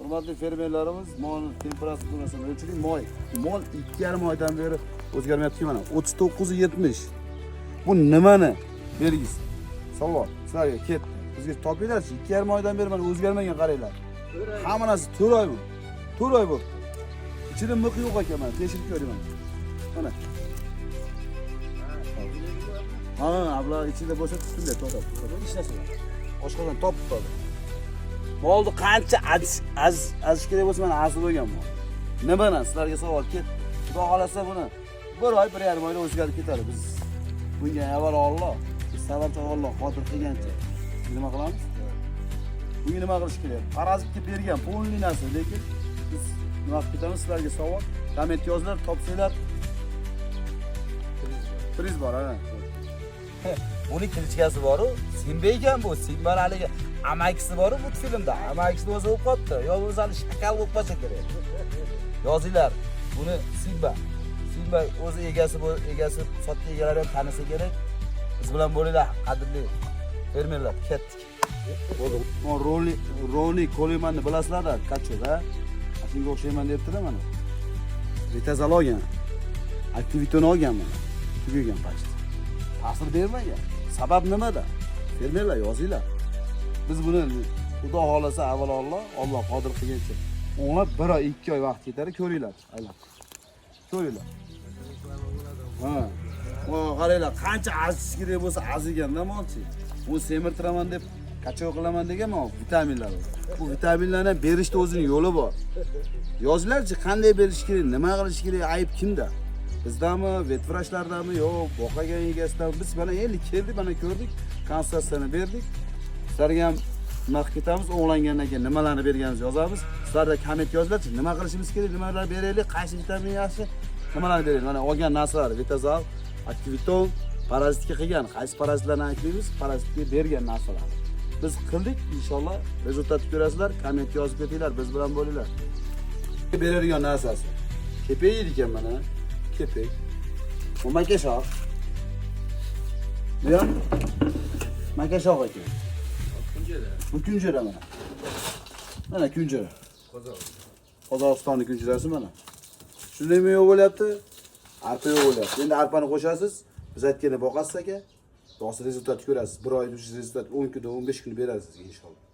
Hurmatli fermerlarimiz, mol temperaturasini o'lchiring. Mol 2,5 oydan beri o'zgarmayapti mana. 39.70. Bu nimani belgisi? Savol. Sizlarga ketdi. Bizga topinglarchi. 2,5 oydan beri mana o'zgarmagan qaranglar. Hamma narsa 4 oymi? 4 oy bo'ldi. Ichida miq yo'q ekan mana. Tekshirib ko'ring mana. Ha, abla ichida bo'lsa tutunday to'xtab. Ishlasin. Oshqozon top tutadi. Molni qancha azish kerak bo'lsa mana azib bo'lgan bu. Nimadan sizlarga savol ket. Xudo xolasa buni 1 oy, 1,5 oyda o'zgarib ketadi. Biz bunga avval Alloh, sababchi Alloh qodir qilgancha nima qilamiz? Bunga nima qilish kerak? Parazitga bergan polni narsa, lekin biz nima qilib ketamiz? Sizlarga savol, komment yozinglar, topsanglar. Priz bor, ha. Uni kilichkasi bor-ku, Simba ekan bu, Simba haligi amakisi bor-ku bu filmda. Amakisi o'zi o'qib qopti, yo o'zi hali shakal bo'lib qolsa kerak. Yozinglar, buni Simba o'zi egasi sotgan egalari ham tanisa kerak. Biz bilan bo'linglar, qadrli fermerlar, ketdik. Bo'ldi. Roni Kolemanni bilasizlar-da, kachoda. Shunga o'xshayman debdi-da mana. Vitazal olgan. Aktivitoni olgan mana. Tugagan pashti. Ta'sir bermagan. Sabab nimada? Fermerlar yozinglar. Biz buni Xudo xolasa avvalolloh, Alloh qodir qilgancha o'nlab 1 oy, 2 oy vaqt ketadi, ko'ringlar. Aylan. Ko'ringlar. Ha. Qaranglar, qancha azish kerak bo'lsa aziganda molchi. Bu semirtiraman deb qachon qilaman deganman, vitaminlar. Bu vitaminlarni berishda o'zining yo'li bor. Yozinglarchi, qanday berish kerak, nima qilish kerak, ayb kimda? Bizdami, vetvrashlardami, yo'q, boqagan egasidami? Biz mana endi keldik, mana ko'rdik, konsultatsiyani berdik. Sizlarga ham nima qilib ketamiz, o'g'langandan keyin nimalarni berganimizni yozamiz. Sizlarda komment yozinglarchi, nima qilishimiz kerak, nimalar beraylik, qaysi vitamin yaxshi, nimalarni beraylik. Mana olgan narsalar, Vitazal, Aktiviton, parazitga qilgan, qaysi parazitlarni aytmaymiz, parazitga bergan narsalar. Biz qildik, inshaalloh rezultatni ko'rasizlar, komment yozib ketinglar, biz bilan bo'linglar. Beradigan narsasi. Kepek yeydi ekan mana. Kepek. Bu makashoq. Bu ham makashoq ekan. Bu kunjara mana. Mana kunjara. Qozog'istonning kunjarasi mana. Shunday mi yo'q bo'lyapti? Arpa yo'q bo'lyapti. Endi arpani qo'shasiz, biz aytganda boqasiz aka. Do'st rezultatni ko'rasiz. 1 oyda rezultat 10 kunda, 15 kun berasiz inshaalloh.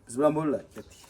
Biz bilan bo'linglar. Ketdik.